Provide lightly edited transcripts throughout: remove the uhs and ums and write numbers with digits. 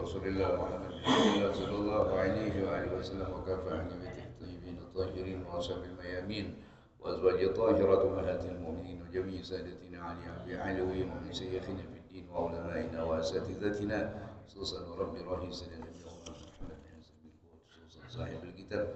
رسول الله محمد بن عبد الله صلى الله عليه وآله وسلم وكافة أهل بيته الطيبين الطاهرين وأصحاب الميامين وأزواج طاهرات أمهات المؤمنين وجميع سادتنا علي أبي علوي ومن شيخنا في الدين وعلمائنا وأساتذتنا خصوصا ورب راهي سيدنا محمد خصوصا صاحب الكتاب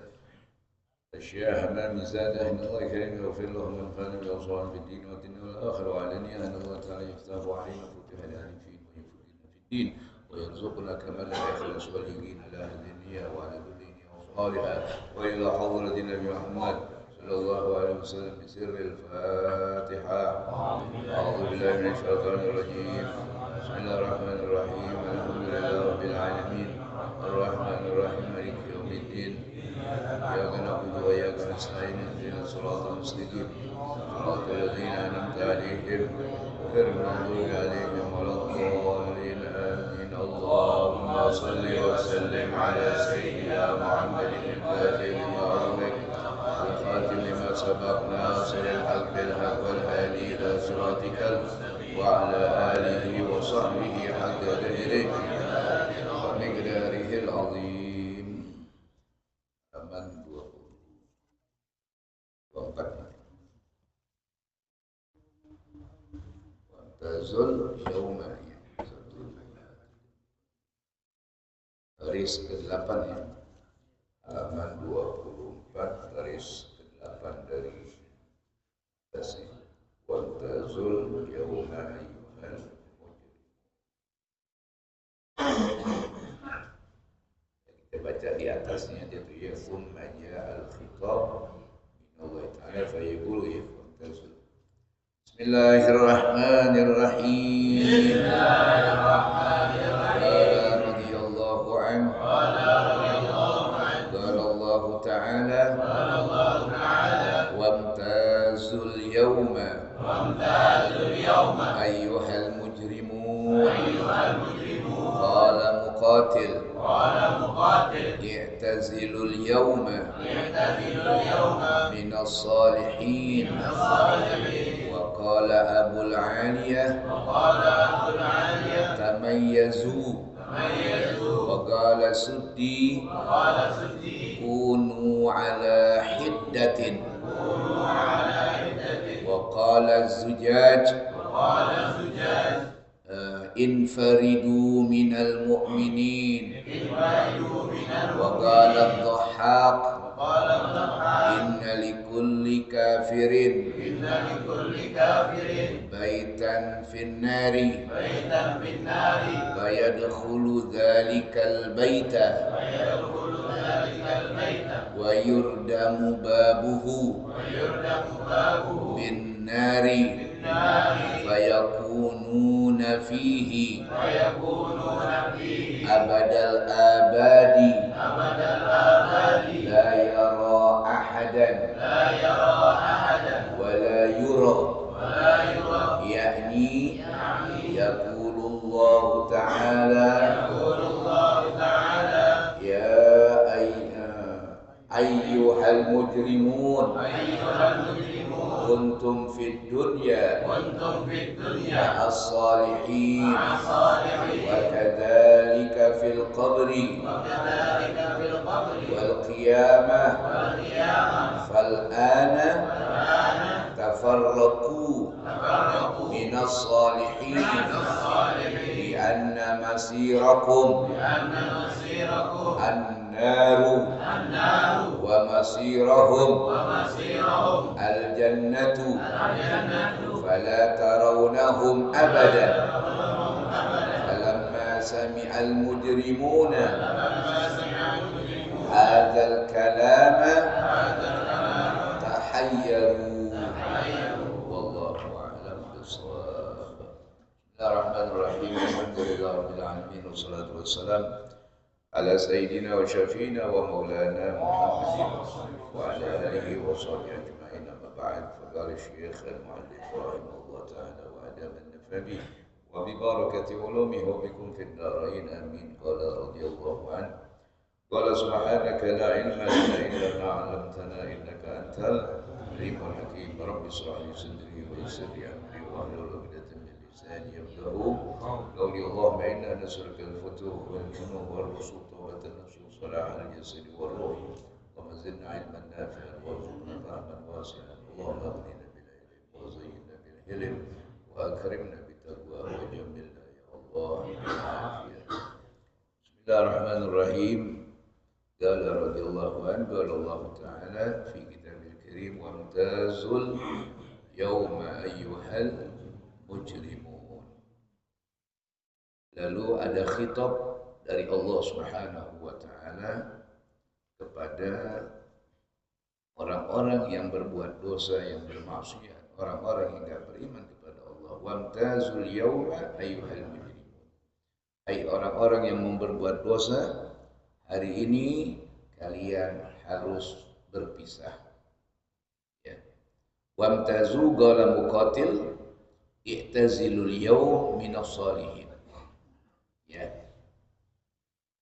أشياء أمام زادة إن الله كريم يغفر له من كان بأوصال في الدين والدنيا والآخرة وعلني أن الله تعالى يفتح علينا فتح العارفين ويفقهنا في الدين ويرزقنا كمال الإخلاص واليقين على أهل النية وعلى كل نية وصالحة وإلى حضرة النبي محمد صلى الله عليه وسلم بسر الفاتحة. أعوذ بالله من الشيطان الرجيم. بسم الله الرحمن الرحيم. الحمد لله رب العالمين الرحمن الرحيم مالك يوم الدين إياك نعبد وإياك نستعين اهدنا الصراط المستقيم صراط الذين أنعمت عليهم غير المغضوب عليهم ولا الضالين آمين. اللهم صل وسلم على سيدنا محمد الفاتح لما أغلق والخاتم لما سبق ناصر الحق بالحق والهادي إلى صراطك وعلى آله وصحبه حق قدره ومقداره العظيم. Halaman 24. Wantazul yauma, baris ke-8 ya. Halaman 24 baris ke-8 dari atas. Wantazul yauma ayyuhal mujrim. Kita baca di atasnya dia tuh ya summa ja'al khitab min Allah Ta'ala fa yaqulu ya wantazul. Bismillahirrahmanirrahim. Bismillahirrahmanirrahim. Radhiyallahu anhu. Qala Allah Ta'ala wamtazul yawma ayyuhal mujrimun. Qala muqatil i'tazilul yawma minas salihin. Wa qala Abul Aliyah tamayyazu. Wa qala Suddi kunu ala hiddatin. Wa qala Zujaj infaridu minal mu'minin. Wa qala ad-Dhahhak inna likulli kafirin baitan finnari fayadkhulu dhalikal baita wa yurdamu babuhu bin nari fayakununa fihi abadal abadi la yara ahadan wa la yura yakni yaqulullahu ta'ala ya ayyuhal mujrimun kuntum fid dunya ma'as salihin wa kadzalika fil qabri wal qiyamah fal ana tafarraqu minas salihin bi anna masirakum an-naru wa masirahum al-jannatu fala tarawnahum abadan. Falamma sami'al mujrimuna hadzal kalama tahayyaru. Wallahu a'lam bissawab. Bismillahirrahmanirrahim. Alhamdulillahirabbil alamin wassalatu wassalam ala sayyidina wa syafiina wa maulana Muhammadin wa ala alihi wa sahbihi ajma'in. Amma ba'd. Faqala Syekh al-Mu'allif rahimahullah ta'ala wa adama an-nafabi wa bi barakati ulumihi wa bikum fid darain amin. Qala radhiyallahu anhu qala subhanaka la ilma lana illa ma 'allamtana innaka antal alimul hakim. Rabbi shrah li sadri wa yassir li amri wa hlul 'uqdatam min بلسان يفقهوا قولي اللهم إنا نسألك الفتوح والجنوب والرشود توبة النفس وصلاح الجسد والروح اللهم زدنا علما نافعا وارزقنا فهما واسعا اللهم اغننا بالعلم وزينا بالحلم وأكرمنا بالتقوى وجملنا يا الله بالعافية. بسم الله الرحمن الرحيم. قال رضي الله عنه قال الله تعالى في كتابه الكريم وامتازوا اليوم أيها المجرمون. Lalu ada khitab dari Allah Subhanahu wa taala kepada orang-orang yang berbuat dosa, yang bermaksiat, orang-orang yang tidak beriman kepada Allah. Wamtazul yawma ayyuhal mujrimun. Hai orang-orang yang berbuat dosa, hari ini kalian harus berpisah. Ya. Wamtazu qala muqatil i'tazilul yawm minas salihin. Ya.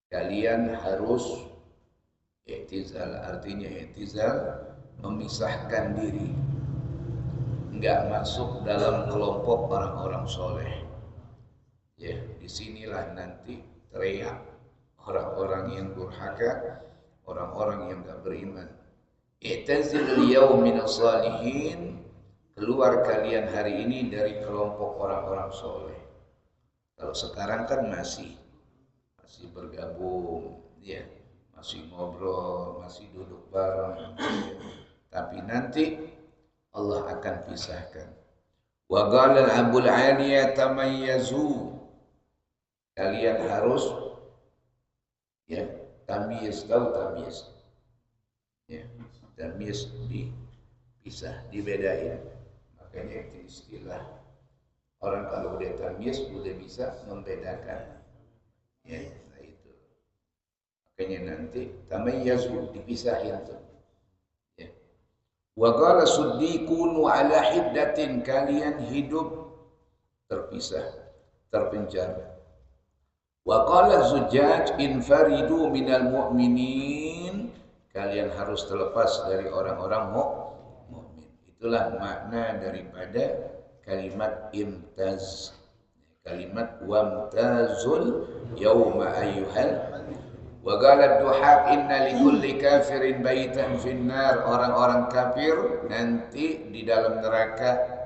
Kalian harus i'tizal, artinya i'tizal memisahkan diri, enggak masuk dalam kelompok orang-orang soleh. Ya, disinilah nanti teriak orang-orang yang durhaka, orang-orang yang enggak beriman. I'tazilul yawm minas salihin, keluar kalian hari ini dari kelompok orang-orang soleh. Kalau sekarang kan masih bergabung, ya, masih ngobrol, masih duduk bareng. Tapi nanti Allah akan pisahkan. Wa qala al-abul 'aliyah tamayyazu. Kalian harus, ya, tamyiz, tahu tamyiz. Ya, tamyiz dipisah, dibedain. Makanya itu istilah orang kalau udah tamyiz udah bisa membedakan. Ya, nah itu. Makanya nanti tamayyazu dipisahin tuh. Ya. Wa qala suddi kunu ala hiddatin, kalian hidup terpisah, terpenjara. Wa qala Zujjaj infaridu minal mu'minin, kalian harus terlepas dari orang-orang mukmin. Itulah makna daripada kalimat imtaz. Kalimat wamtazul yawma ayyuhal. Wa qala ad-duhaq inna likulli kafirin baitan finnar, orang-orang kafir nanti di dalam neraka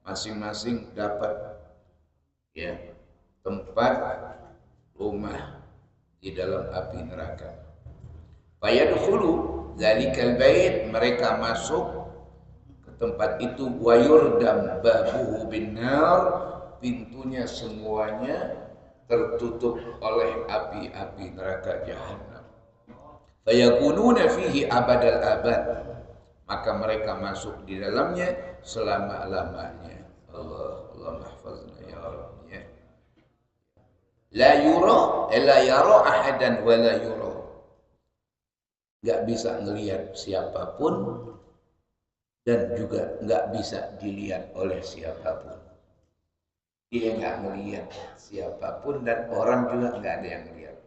masing-masing dapat, ya, tempat rumah di dalam api neraka. Fayadkhulu dzalikal bait, mereka masuk ke tempat itu, wa yurdam babuhu binnar, pintunya semuanya tertutup oleh api-api neraka jahanam. Fayakununa fihi abadal abad, maka mereka masuk di dalamnya selama-lamanya. Allah mahfazna ya Rabb. La yara ahadan wa la yura. Enggak bisa ngelihat siapapun dan juga enggak bisa dilihat oleh siapapun. Dia enggak melihat siapapun dan orang juga enggak ada yang melihat.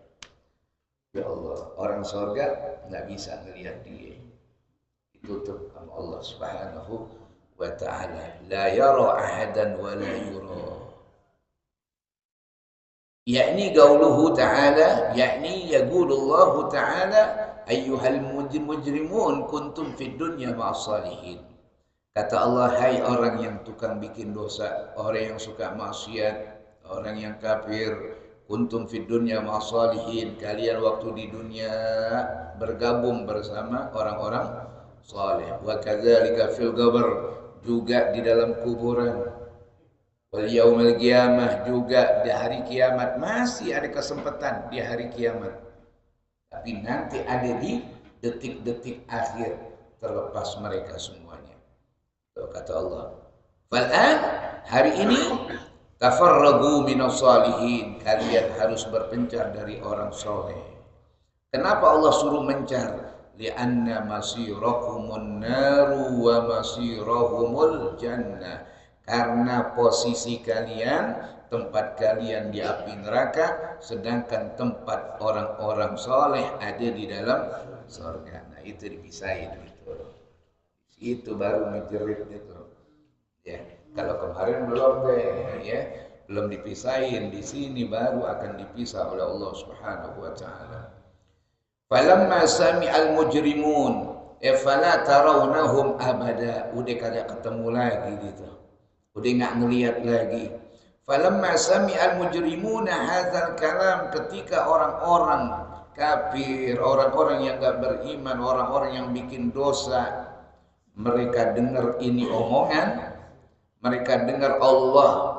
Ya Allah, orang surga enggak bisa ngelihat dia. Ditutup sama Allah Subhanahu wa ta'ala. La yara ahadan wa la yura. Yakni qauluhu ta'ala, yakni yaqulullahu ta'ala ayyuhal mujrimun kuntum fid dunya ma'as salihin. Kata Allah, hai orang yang tukang bikin dosa, orang yang suka maksiat, orang yang kafir, kuntum fid dunya ma'as salihin, kalian waktu di dunia bergabung bersama orang-orang saleh. Wa kadzalika fil qabr, juga di dalam kuburan. Wal yaumil qiyamah, juga di hari kiamat, masih ada kesempatan di hari kiamat. Tapi nanti ada di detik-detik akhir, terlepas mereka semuanya. Tuh kata Allah. Fal'an, hari ini tafarragu minas salihin, kalian harus berpencar dari orang soleh. Kenapa Allah suruh mencar? Lianna masirakumun naru wa masirahumul jannah. Karena posisi kalian, tempat kalian di api neraka, sedangkan tempat orang-orang soleh ada di dalam surga. Nah itu dipisahin gitu. Itu baru menjerit itu. Ya, Kalau kemarin belum deh, ya, belum dipisahin, di sini baru akan dipisah oleh Allah Subhanahu wa taala. Falamma sami'al mujrimun fala tarawnahum abada, udah kagak ketemu lagi gitu. Udah enggak ngelihat lagi. Falamma sami'al mujrimuna hadzal kalam, ketika orang-orang kafir, orang-orang yang enggak beriman, orang-orang yang bikin dosa, mereka dengar ini omongan, mereka dengar Allah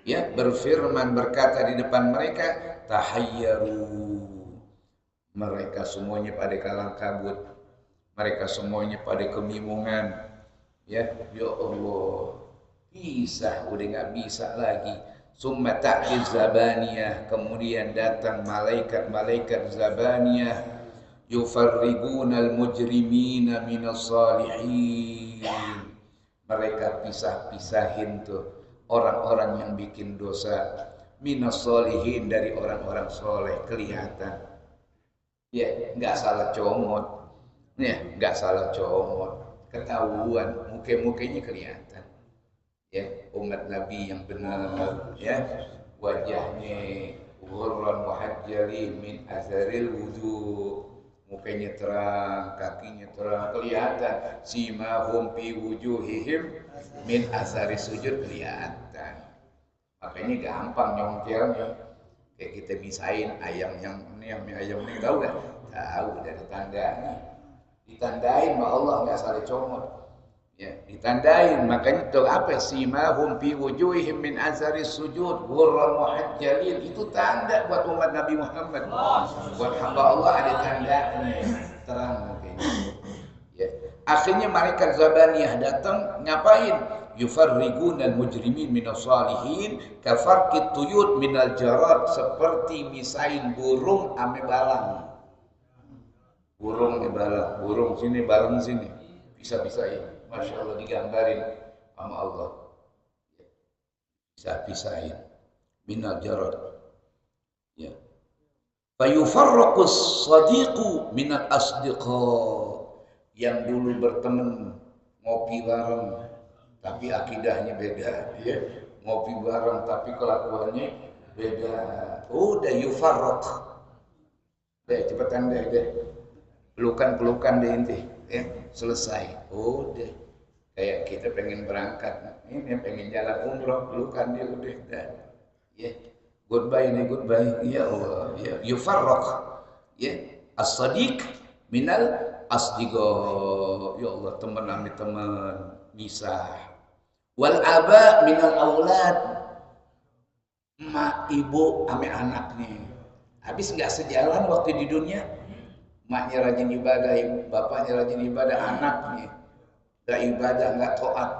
ya berfirman berkata di depan mereka, tahayyaru, mereka semuanya pada kalang kabut, mereka semuanya pada kebingungan. Ya Allah, pisah udah nggak bisa lagi. Summa ta'ti zabaniyah, kemudian datang malaikat-malaikat zabaniyah, yufarrigunal mujrimina minas salihin. Mereka pisah-pisahin tuh orang-orang yang bikin dosa minas solihin dari orang-orang soleh, kelihatan. Ya, nggak salah comot. Ya, nggak salah comot. Ketahuan, muka-mukanya kelihatan. Ya, umat Nabi yang benar, ya, wajahnya ghurran muhajjalin min azharil wudu. Mukanya terang, kakinya terang, kelihatan. Simahum fi wujuhihim min asari sujud, kelihatan. Makanya gampang nyongkelnya. Kayak kita misain ayam yang ini tahu nggak? Tahu dari tandanya. Ditandain sama Allah, nggak salah comot. Ya, ditandain. Makanya itu apa? Simahum fi wujuhihim min asari sujud ghurran muhajjalin. Itu tanda buat umat Nabi Muhammad. Buat hamba Allah ada tandanya. Terang mukanya. Ya. Akhirnya malaikat Zabaniyah datang, ngapain? Yufarrigunal mujrimin minas salihin kafarqit tuyut minal jarad, seperti misain burung ame balang. Burung ame balang, burung sini balang sini. Bisa-bisain. Masya Allah, digambarin sama Allah. Bisa-bisain minal jarad. Ya. Fayufarraqus sadiqu minal asdiqa, yang dulu berteman ngopi bareng tapi akidahnya beda, ya. Ngopi bareng tapi kelakuannya beda. Udah yufarraq. Deh cepetan deh. Pelukan deh inti, ya. Selesai. Udah. Kayak kita pengen berangkat, ini pengen jalan umroh, pelukan dia udah dan ya. Goodbye nih, goodbye. Ya Allah, ya. Yufarraq. Ya. As-sadiq minal asdiqa. Ya Allah, teman ame teman, misah. Wal aba minal aulad, mak ibu ame anaknya. Habis nggak sejalan waktu di dunia. Maknya rajin ibadah, bapaknya rajin ibadah, anaknya nggak ibadah, nggak taat.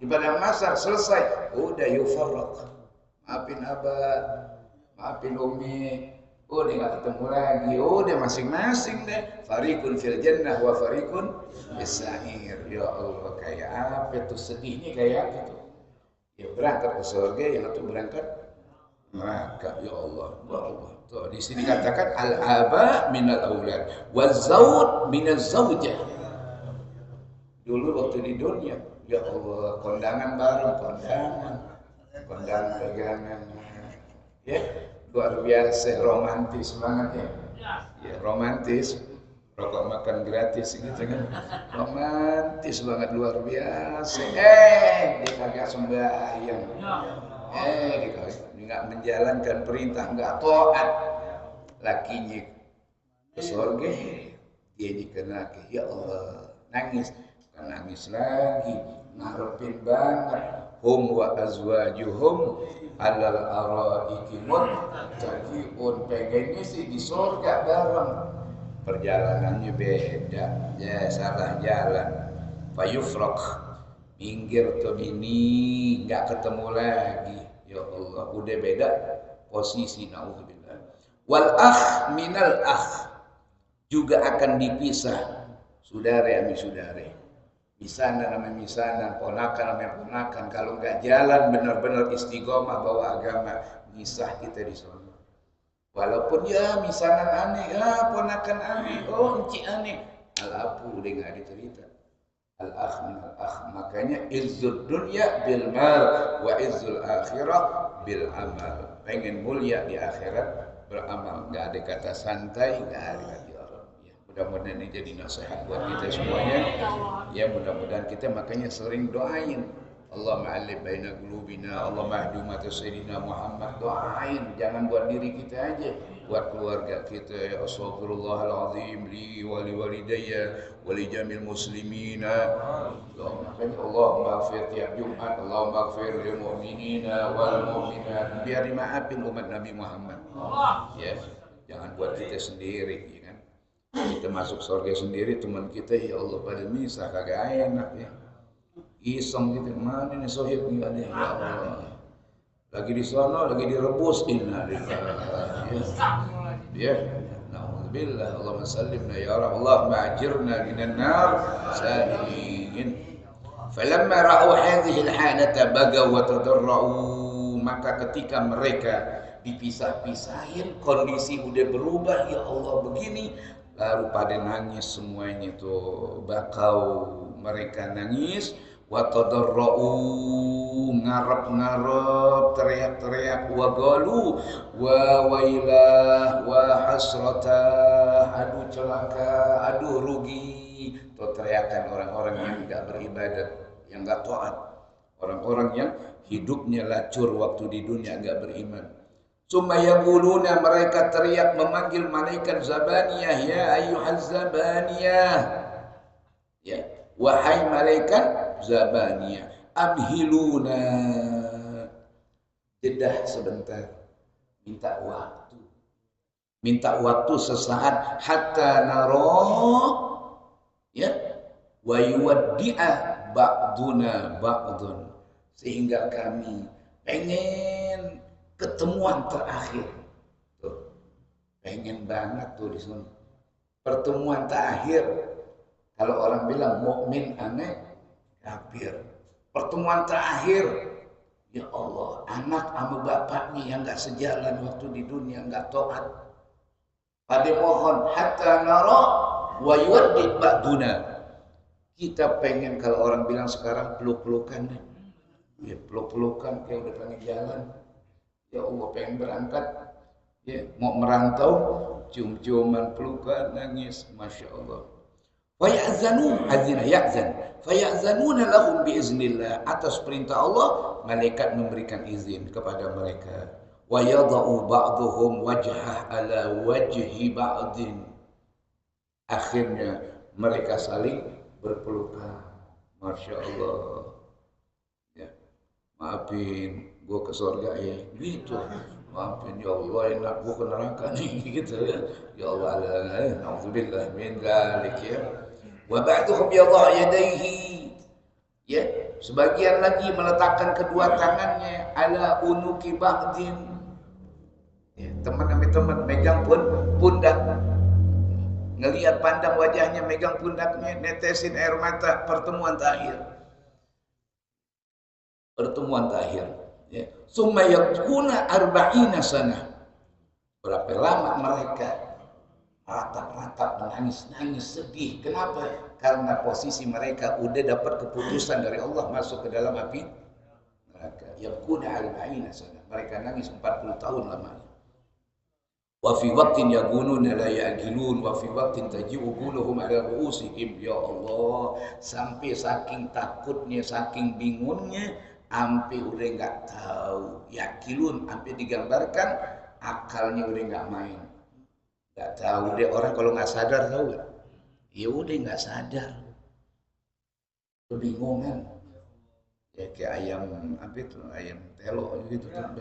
Ibadah masar selesai, udah yufarraq. Maafin abah, maafin umi, udah nggak ketemu lagi, udah masing-masing deh. Fariqun fil jannah wa fariqun fis sa'ir. Ya Allah, kayak apa tuh sedihnya kayak gitu. Ya berangkat ke surga, yang itu berangkat neraka. Ya Allah, ya Allah. Tuh di sini katakan al-aba minal aulad wa zawj minaz zawjah. Dulu waktu di dunia, ya Allah, kondangan bareng, kondangan pegangan. Ya, luar biasa romantis banget ya. Ya, romantis. Rokok makan gratis gitu kan. Romantis banget, luar biasa. Dia kagak sembahyang. Dia nggak menjalankan perintah, nggak taat. Lakinya ke surga, dia dikena ke, ya Allah, nangis. Bukan nangis lagi, ngarepin banget. Hum wa azwajuhum alal araiki muttaqiun, pengennya sih di surga bareng. Perjalanannya beda, ya salah jalan. Fayufraq, minggir ke bini, nggak ketemu lagi. Ya Allah, udah beda posisi, naudzubillah. Wal akh minal akh, juga akan dipisah saudara ami saudara. Misanan sama misanan, ponakan sama ponakan. Kalau nggak jalan benar-benar istiqomah bawa agama, misah kita di sana. Walaupun ya misanan aneh, ponakan aneh, encik aneh, alapu udah nggak ada cerita. Al-akh min al-akh. Makanya izzud dunya bil mal wa izzul akhirah bil amal. Pengen mulia di akhirat beramal. Enggak ada kata santai, enggak ada kata orang. Ya, mudah-mudahan ini jadi nasihat buat kita semuanya. Ya, mudah-mudahan kita makanya sering doain. Allah ma'alif baina qulubina, Allah mahdi umat Sayyidina Muhammad. Doain, jangan buat diri kita aja, buat keluarga kita. Ya astaghfirullahalazim li wa li walidayya wa li jamil muslimina. Allah maghfir tiap Jumat, Allah maghfir lil mu'minina wal mu'minat. Biar dimaafin umat Nabi Muhammad. Ya, jangan buat kita sendiri, ya kan? Kita masuk surga sendiri, teman kita ya Allah pada misah kagak enak ya. Iseng gitu, mana nih sohib nih ada ya Allah. Lagi di sana, lagi direbus innalillahi. Ya, na'udzubillah. Allahumma sallimna ya Rabb. Allahumma ajirna minan nar salimin. Falamma ra'u hadhihi al-halata bagaw wa tadarra'u, maka ketika mereka dipisah-pisahin, kondisi udah berubah, ya Allah begini, lalu pada nangis semuanya tuh, bakau, mereka nangis. Wa tadarra'u, ngarep-ngarep, teriak-teriak, wa galu wa wailah wa hasratah, aduh celaka, aduh rugi. Itu teriakan orang-orang yang tidak beribadat, yang enggak taat, orang-orang yang hidupnya lacur waktu di dunia enggak beriman. Summa yaquluna, mereka teriak memanggil malaikat Zabaniyah, ya ayyuhaz Zabaniyah, ya wahai malaikat Zabaniyah, amhiluna, jedah sebentar, minta waktu sesaat, hatta naro, ya, wa yuwaddi'a ba'duna ba'dun, sehingga kami pengen ketemuan terakhir. Tuh, pengen banget tuh di sini pertemuan terakhir. Kalau orang bilang mukmin aneh kafir, pertemuan terakhir, ya Allah, anak sama bapaknya yang nggak sejalan waktu di dunia, nggak taat. Pada mohon hatta nara wa yuwaddi ba'duna. Kita pengen, kalau orang bilang sekarang peluk-pelukan, ya peluk-pelukan kayak udah pengen jalan. Ya Allah, pengen berangkat, ya mau merantau, cium-ciuman, pelukan, nangis, masya Allah. Fayazanu azina ya'zan fayazanuna lahum biiznillah, atas perintah Allah malaikat memberikan izin kepada mereka. Wa yadau ba'dhum wajhah ala wajhi ba'din, akhirnya mereka saling berpelukan, masya Allah. Ya, maafin gua ke surga ya, gitu. Maafin ya Allah, enak gua ke neraka nih, gitu ya. Ya Allah, na'udzubillah min dzalik ya. Wa ba'duhum yadha yadayhi, ya, sebagian lagi meletakkan kedua tangannya ala unuki ba'din, ya, teman megang pundak, ngelihat pandang wajahnya, megang pundaknya, netesin air mata. Pertemuan terakhir, ya. Summa yakuna arba'ina sana, berapa lama mereka ratap-ratap, nangis-nangis, sedih. Kenapa? Karena posisi mereka udah dapat keputusan dari Allah masuk ke dalam api neraka. Yakuna arba'ina sana, mereka nangis 40 tahun lamanya. Wa fi waqtin yagununa la ya'qilun wa fi waqtin taji'u quluhum ala ru'usihim. Ya Allah, sampai saking takutnya, saking bingungnya, sampai udah enggak tahu. Ya'qilun, sampai digambarkan akalnya udah enggak main. Enggak tahu deh, orang kalau enggak sadar, tahu enggak? Ya udah enggak sadar. Kebingungan. Ya kayak ayam apa itu, ayam telo gitu kan,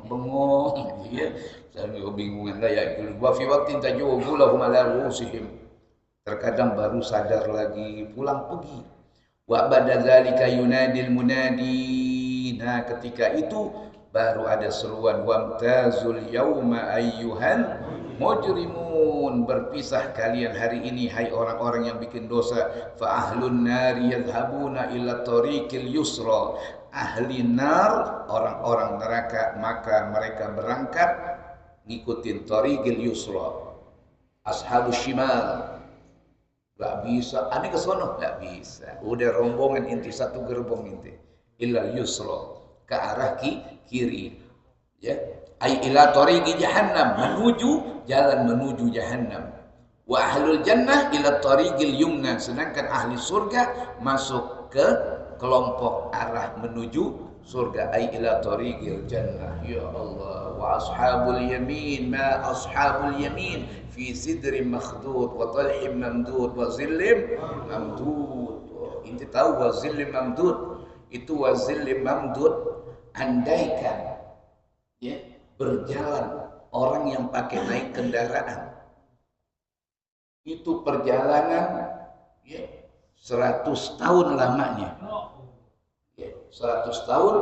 bengong ya, sampai kebingungan lah ya. Wa fi waqtin tajubu lahum ala rusihim, terkadang baru sadar lagi, pulang pergi. Wa ba'da dzalika yunadil munadi, nah ketika itu baru ada seruan, wamtazul yauma ayyuhal mujrimun, berpisah kalian hari ini hai orang-orang yang bikin dosa. Fa ahlun nari yadhhabuna ila tariqil yusra, ahli nar, orang-orang neraka, maka mereka berangkat ngikutin tariqil yusra, ashabus shimal, Gak bisa, ane ke sono gak bisa. Udah rombongan inti satu gerbong inti. Illa yusra ke arah kiri. Ya, ai ila tariqi jahannam menuju jalan menuju jahannam. Wa ahlul jannah ila tariqil yumna, sedangkan ahli surga masuk ke kelompok arah menuju surga, ai ila tariqil jannah. Ya Allah, wa ashabul yamin ma ashabul yamin fi sidrin makhdud wa talhim mamdud wa zillim mamdud. Inti tahu wa zillim mamdud itu, wa zillim mamdud andaikan ya berjalan orang yang pakai naik kendaraan itu perjalanan ya 100 tahun lamanya, ya 100 tahun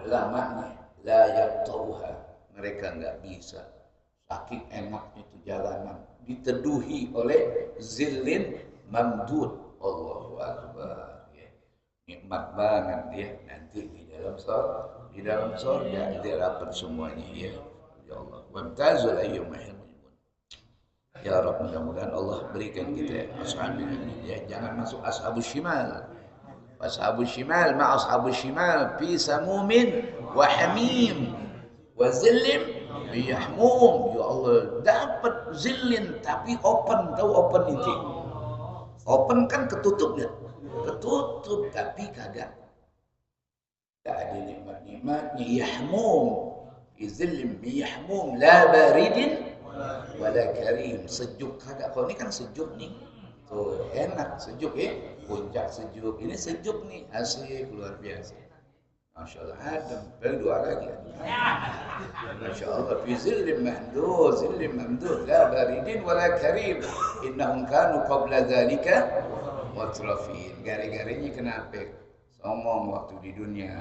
lamanya, la yaqtauha, mereka nggak bisa, saking enaknya itu jalanan diteduhi oleh zillin mamdud. Allahu akbar, ya. Nikmat banget ya nanti di dalam surga dia dapat semuanya ya. Ya Allah, wamtazul ayyuhal mujrimun. Ya Rabb, mudah-mudahan Allah berikan kita ashabul yamin ya, jangan masuk ashabus shimal. Ashabus shimal ma ashabus shimal fi samumin wa hamim wa zillim biyahmum. Ya Allah, dapat zillin tapi open, tahu open itu? Open kan ketutup ya? Ketutup tapi kagak ada nikmat-nikmatnya. Yahmum izillim biyahmum la baridin wala karim, sejuk kagak. Kalau ini kan sejuk nih tuh, enak sejuk ya, puncak sejuk, ini sejuk nih, asik luar biasa. Masya Allah, Adam berdua lagi. Masya Allah, fi zillim mamdud, zillim mamdud la baridin wala karim innahum kanu qabla dzalika mutrafin. Gari-garinya kenapa ngomong waktu di dunia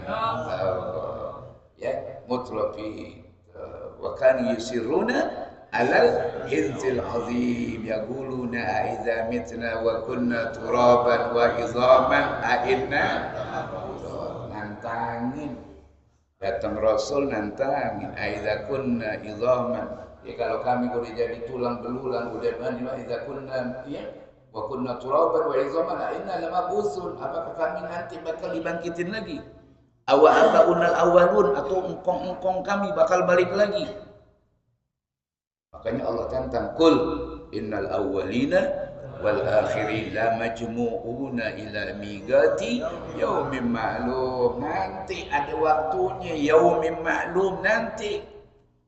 ya mutrafin, wa kanu yusirruna alal hinzil azim yaquluna aidza mitna wa kunna turaban wa idzaman ainna, nantangin datang Rasul, nantangin aidza kunna idzaman, ya kalau kami udah jadi tulang belulang udah mana aidza kunna ya wa kunna turaban wa idzaman ainna lamabusun, apakah kami nanti bakal dibangkitin lagi? Awa abaunal awalun, atau engkong kami bakal balik lagi? Makanya Allah tantang, kul innal awwalina wal akhirin la majmu'una ila miqati yaumin ma'lum. Nanti ada waktunya, yaumin ma'lum, nanti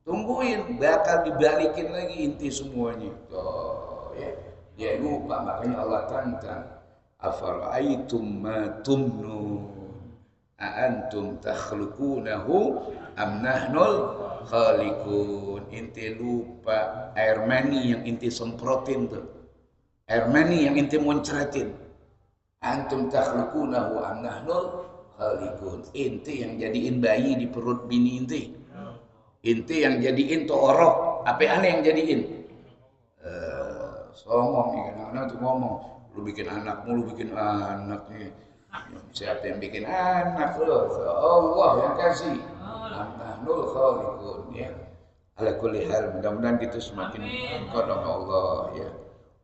tungguin bakal dibalikin lagi inti semuanya. Oh, ya. Dia lupa, makanya Allah tantang, afara'aitum ma tumnun a antum takhluqunahu am nahnul khaliqun. Inti lupa air mani yang inti semprotin tuh, air mani yang inti muncratin, antum takhluqunahu am nahnul khaliqun. Inti yang jadiin bayi di perut bini inti yang jadiin tuh orok, apa aneh yang jadiin somong nih, kadang-kadang tuh ngomong, lu bikin anakmu, lu bikin anak nih. Siapa yang bikin anak? Lo Allah yang kasih. Nahnul khaliqun ya. Ala kulli hal, mudah-mudahan gitu semakin kodok Allah ya.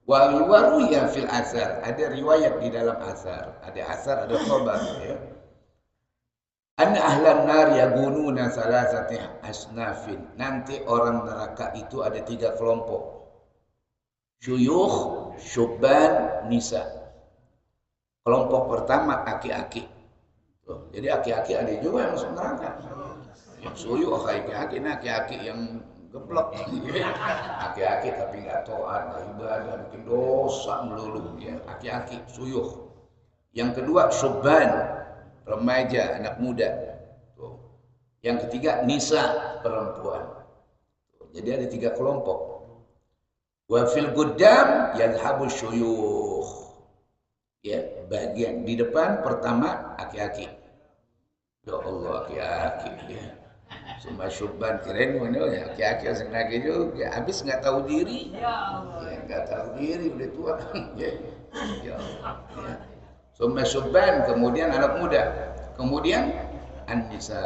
Wa riwayat fil asar, ada riwayat di dalam asar, ada asar, ada khabar ya. Anna ahlan nar yagununa salasati asnafin, nanti orang neraka itu ada 3 kelompok. Syuyukh, syubban, nisa. Kelompok pertama aki-aki. Jadi aki-aki ada juga yang masuk neraka. Yang syuyukh aki-aki, nah aki-aki yang geblok. Aki-aki tapi nggak taat, nggak ibadah, bikin dosa melulu ya. Aki-aki, syuyukh. Yang kedua syubban, remaja, anak muda. Yang ketiga nisa, perempuan. Jadi ada 3 kelompok. Wa fil guddam yadhhabu syuyukh. Ya, bagian di depan pertama aki-aki. Ya Allah, aki-aki ya. Semua syubban keren mana ya, aki-aki asing lagi juga. Habis enggak tahu diri. Ya enggak tahu diri udah tua. Ya Allah. Ya. Semua syubban, kemudian anak muda. Kemudian an-nisa.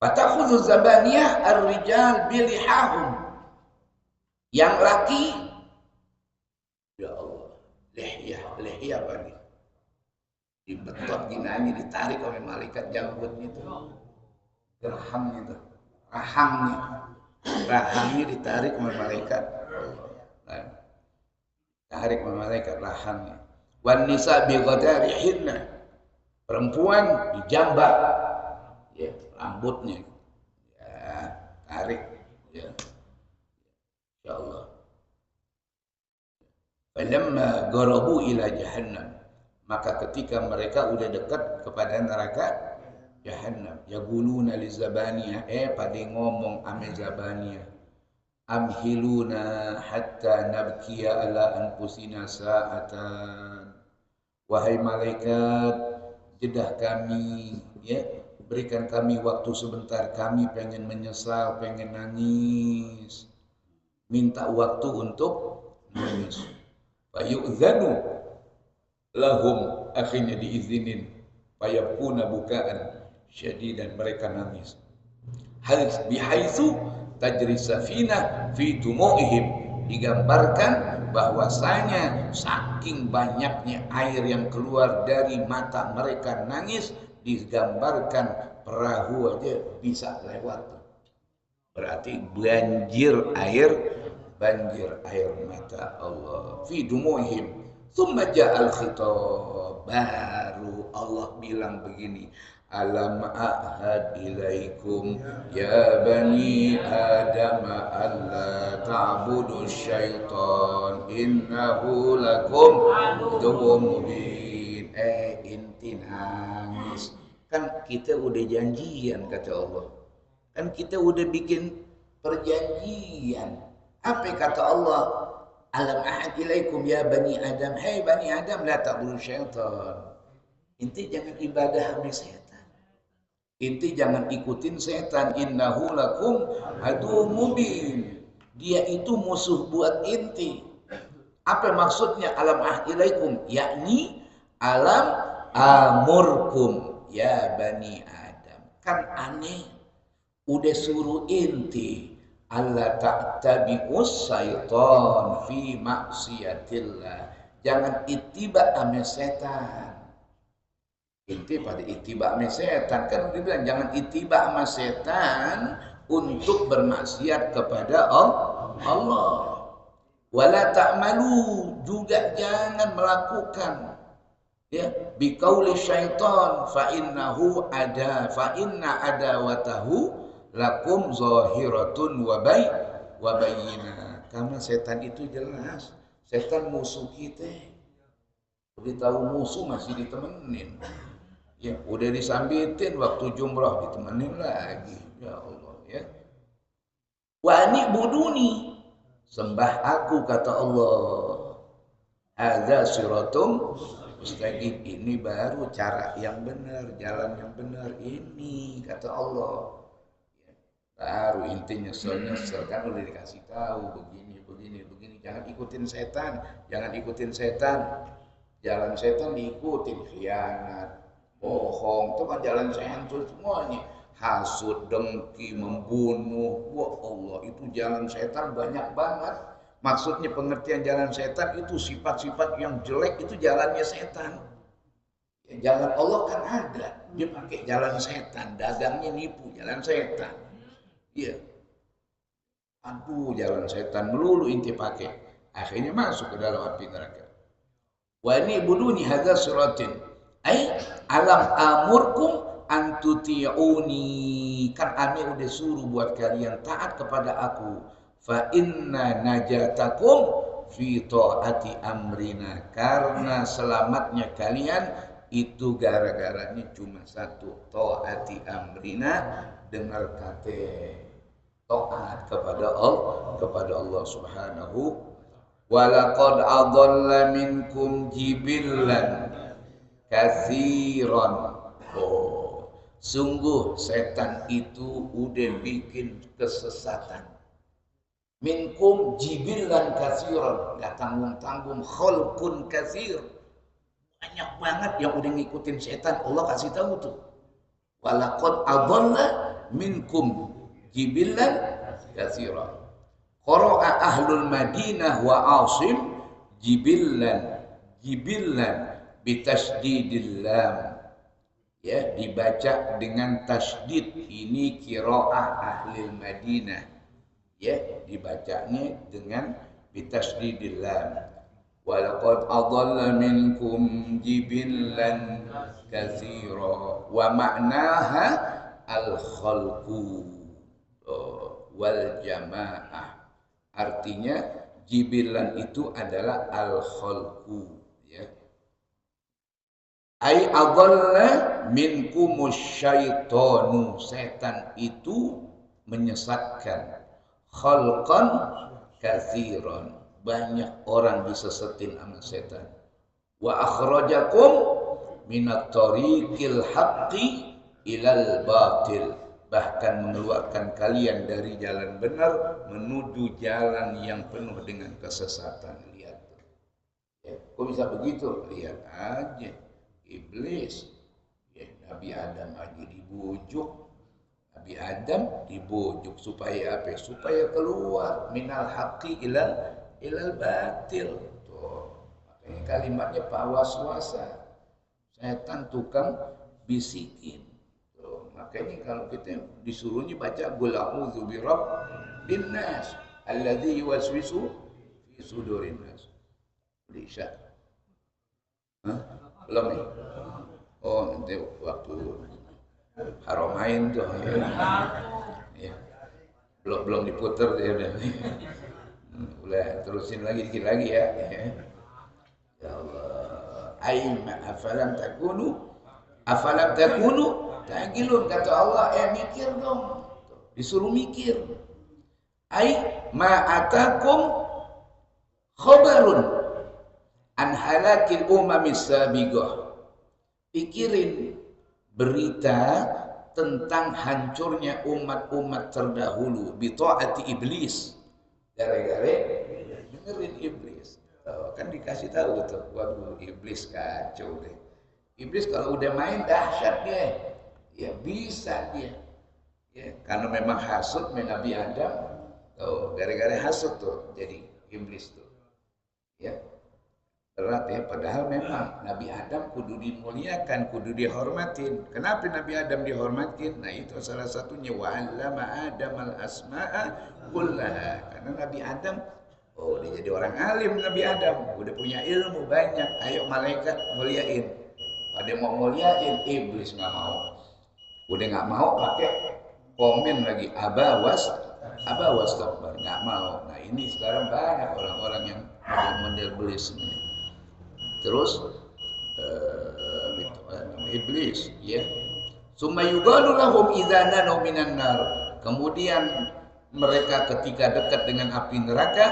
Fatakhudhu zabaniyah ar-rijal bilihahum. Yang laki, ya Allah, Lihyah apa nih? Dibetot ginanya, ditarik oleh malaikat janggutnya itu. Gerhamnya itu. Rahangnya ditarik oleh malaikat. Nah, tarik oleh malaikat rahangnya. Wan nisa bi ghadarihinna. Perempuan dijambak. Ya, rambutnya. Ya, tarik. Ya. Insyaallah. Falamma garabu ila jahannam, maka ketika mereka udah dekat kepada neraka jahannam, yaquluna li zabaniyah, pada ngomong ame zabaniyah, amhiluna hatta nabkiya ala anfusina sa'atan, wahai malaikat, jedah kami, ya, berikan kami waktu sebentar, kami pengen menyesal, pengen nangis, minta waktu untuk nangis. Fayu'zanu lahum, akhirnya diizinin, fayabkuna bukaan syadidan, mereka nangis. Bihaitsu tajri safinah fi dumu'ihim, digambarkan bahwasanya saking banyaknya air yang keluar dari mata mereka nangis, digambarkan perahu aja bisa lewat. Berarti banjir air mata Allah. Fi dumu'ihim. Tsumma ja'al khitab. Baru Allah bilang begini. Alam a'had ilaikum ya bani Adam alla ta'budu syaitan innahu lakum aduwwun mubin. Inti nangis. Kan kita udah janjian kata Allah. Kan kita udah bikin perjanjian. Apa kata Allah? Alam ahad ilaikum ya bani Adam. Hai bani Adam, la ta'budu syaitan. Inti jangan ibadah sama setan. Inti jangan ikutin setan. Innahu lakum aduwwun mubin. Dia itu musuh buat inti. Apa maksudnya alam ahad ilaikum? Yakni alam amurkum ya bani Adam. Kan aneh. Udah suruh inti Allah ta'tabi'us syaitan fi maksiatillah. Jangan ittiba ame setan. Inti pada ittiba ame setan. Kan udah bilang jangan ittiba ame setan untuk bermaksiat kepada Allah. Wala ta'malu, juga jangan melakukan ya biqauli syaitan fa inna adawatahu lakum zahiratun wa bayyinah. Karena setan itu jelas, setan musuh kita. Udah tahu musuh masih ditemenin. Ya, udah disambitin waktu jumrah ditemenin lagi. Ya Allah, ya. Wa ni'buduni, sembah aku kata Allah. Hadza siratum mustaqim, ini baru cara yang benar, jalan yang benar ini kata Allah. Baru intinya nyesel kan udah dikasih tahu begini, jangan ikutin setan, jalan setan diikutin, khianat, bohong, itu kan jalan setan semuanya, hasud, dengki, membunuh, wah Allah, itu jalan setan banyak banget. Maksudnya pengertian jalan setan itu sifat-sifat yang jelek, itu jalannya setan. Ya, jalan Allah kan ada, dia pakai jalan setan, dagangnya nipu, jalan setan. Iya. Aduh, jalan setan melulu inti pakai. Akhirnya masuk ke dalam api neraka. Wa ni'buduni hadza siratin. Ai alam amurkum an tuti'uni. Kan ame udah suruh buat kalian taat kepada aku. Fa inna najatakum fi ta'ati amrina. Karena selamatnya kalian itu gara-garanya cuma satu, ta'ati amrina, dengar kata taat kepada Allah Subhanahu. Walaqad adalla minkum jibillan katsiran. Oh, sungguh setan itu udah bikin kesesatan. Minkum jibillan katsiran, enggak tanggung-tanggung, khalqun katsir. Banyak banget yang udah ngikutin setan, Allah kasih tahu tuh. Walaqad adalla minkum jibillan katsira. Qara'a ahlul Madinah wa Asim jibillan jibillan bitasdidil lam, ya, dibaca dengan tasdid. Ini qiraah ahli Madinah, ya, dibacanya dengan bitasdidil lam. Walaqad adalla minkum jibillan katsira wa ma'naha al-khalqu wal jamaah. Artinya jibilan itu adalah al-khalqu, ya. Ai adalla minkumus syaitanu, setan itu menyesatkan. Khalqan katsiran, banyak orang disesetin sama setan. Wa akhrajakum minat tariqil haqqi ilal batil, bahkan mengeluarkan kalian dari jalan benar menuju jalan yang penuh dengan kesesatan. Lihat, ya, kok bisa begitu? Lihat aja, iblis, ya, Nabi Adam aja dibujuk. Nabi Adam dibujuk supaya apa? Supaya keluar minal haqqi ilal batil. Tuh, makanya kalimatnya was-wasa. Setan tukang bisikin. Makanya kalau kita disuruhnya baca qul a'udzu birabbin nas alladzi yuwaswisu fi sudurin nas. Bisa? Hah? Belum nih? Oh, nanti waktu Haramain tuh. Ya. Belum diputer ya udah. Udah terusin lagi dikit lagi ya. Ya Allah. Aima afalam takunu ta'qilun, kata Allah, mikir dong. Disuruh mikir. Ai ma atakum khabarun an halakil umamis sabiqah. Pikirin berita tentang hancurnya umat-umat terdahulu bi ta'ati iblis. Gara-gara dengerin iblis. Kan dikasih tahu tuh, waduh iblis kacau deh. Iblis kalau udah main dahsyat dia. Ya bisa dia, ya, karena memang hasud Nabi Adam. Tuh, gara-gara hasud tuh jadi iblis tuh, ya, berat ya. Padahal memang Nabi Adam kudu dimuliakan, kudu dihormatin. Kenapa Nabi Adam dihormatin? Nah itu salah satunya, wa 'allama Adam al-asma'a kullaha. Karena Nabi Adam, oh dia jadi orang alim. Nabi Adam udah punya ilmu banyak. Ayo malaikat muliain. Ada mau muliain, iblis nggak mau. Udah nggak mau, pakai komen lagi, abawas takbar, nggak mau. Nah ini sekarang banyak orang-orang yang model iblis ini. Terus iblis, ya. Summa yuqalu lahum idza nanu minan nar. Kemudian mereka ketika dekat dengan api neraka,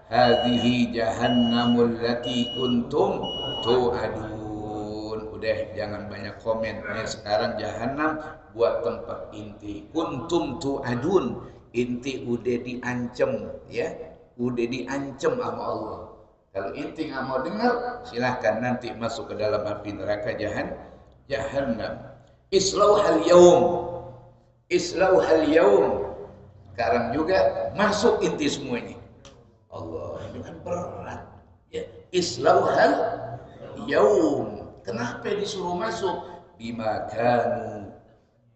hadhihi jahannamul lati kuntum tu'adun. Udah jangan banyak komen. Ini sekarang jahanam buat tempat inti. Kuntum tu'adun, inti udah diancam, ya. Udah diancam sama Allah. Kalau inti nggak mau dengar, silahkan nanti masuk ke dalam api neraka jahannam. Islauhal yaum. Islauhal yaum. Sekarang juga masuk inti semuanya. Allah, ini kan berat. Ya, islauhal yaum. Kenapa disuruh masuk? Bima kanu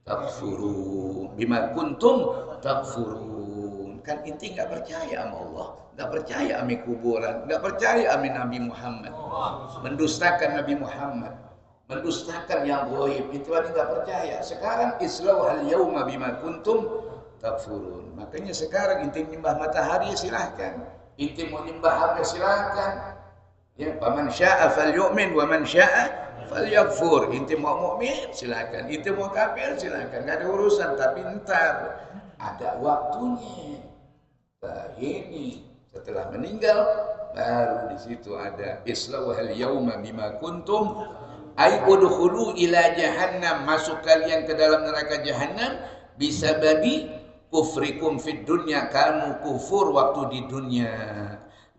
takfurun, bima kuntum takfurun. Kan inti nggak percaya sama Allah, nggak percaya sama kuburan, nggak percaya sama Nabi Muhammad, mendustakan Nabi Muhammad, mendustakan yang gaib. Itu aja nggak percaya. Sekarang islauhal yauma bima kuntum takfurun. Makanya sekarang inti nyembah matahari silahkan, inti mau nyembah apa silahkan. Ya, faman syaa falyu'min wa man syaa falyakfur. Inti mau mukmin silakan, inti mau kafir silakan, enggak ada urusan. Tapi ntar ada waktunya. Nah, ini setelah meninggal baru di situ ada islauhal yauma bima kuntum ay udkhulu ila jahannam, masuk kalian ke dalam neraka jahannam bisa babi kufrikum fid dunya, kamu kufur waktu di dunia.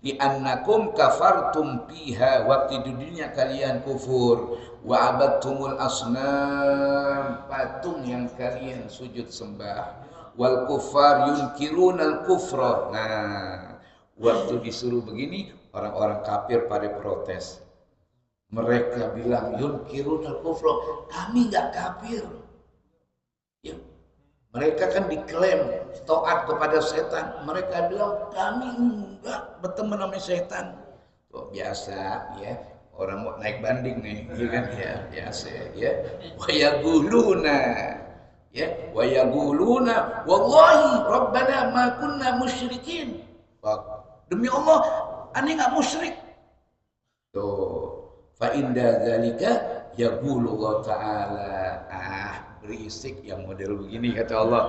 Li'annakum kafartum fiha, waktu di dunia kalian kufur. Wa abadtumul asnam, patung yang kalian sujud sembah. Wal kuffar yunkirunal kufra. Nah, waktu disuruh begini, orang-orang kafir pada protes. Mereka bilang yunkirunal kufra, kami enggak kafir. Ya. Mereka kan diklaim taat kepada setan. Mereka bilang kami enggak berteman sama setan. Tuh, biasa ya. Orang mau naik banding nih, ya kan ya, biasa ya. Wa yaquluna ya, wa yaquluna wallahi rabbana ma kunna musyrikin. Demi Allah, aneh enggak musyrik. Tuh, fa inda zalika yaqulu Allah taala, berisik yang model begini kata Allah.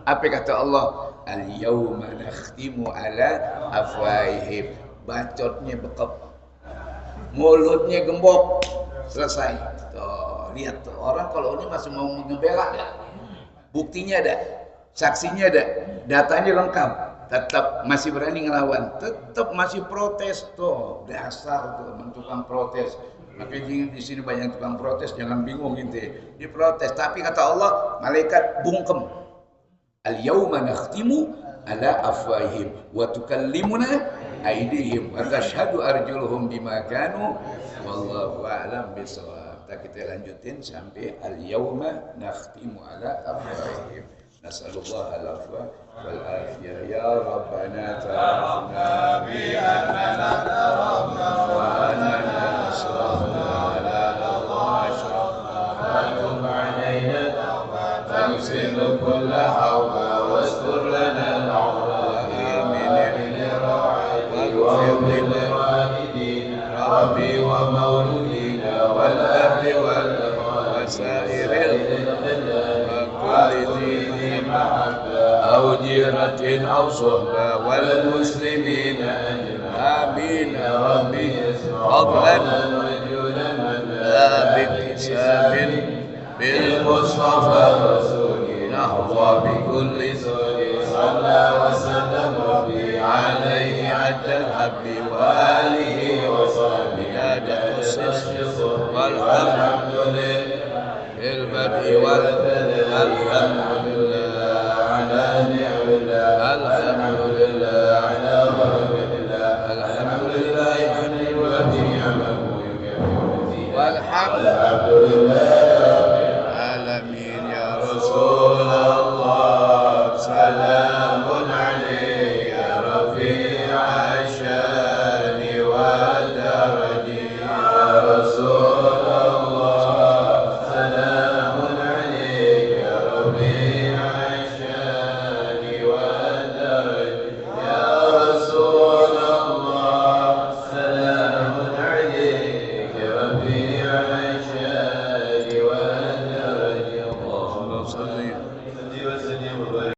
Apa kata Allah? Al yauma nakhtimu ala afwaihim. Bacotnya bekap, mulutnya gembok, selesai. Tuh, lihat tuh orang kalau ini masih mau ngebela ya. Buktinya ada, saksinya ada, datanya lengkap, tetap masih berani ngelawan, tetap masih protes tuh, dasar tuh tukang protes. Makanya di sini banyak tukang protes, jangan bingung gitu. Diprotes, tapi kata Allah, malaikat bungkem. Al yauma nakhtimu ala afwahihim wa tukallimuna aydihim wa tashhadu arjuluhum bima kanu wallahu a'lam bissawab. Kita lanjutin sampai al yauma nakhtimu ala afwahihim. Nasallallahu al-afwa wal afiyah. Ya Rabbana ta'afna bi annana tarabna wa annana asrafna ala Allah ashrafna fatub alayna tamsil kulla hawba wastur lana al-awra min al-ra'ati wa min al-walidina rabbi wa mawludina wal ahli wal wasairil wa kulli أو جيرة أو صحبة والمسلمين آمين ربي فضلا لا باكتساب بالمصطفى نحظى بكل سوء صلى وسلم ربي عليه عد الحب وآله وصحبه هذا الخصيص والحمد لله البدء والحمد لله على نعم الله الحمد لله على بركة الله الحمد لله الحمد لله والحمد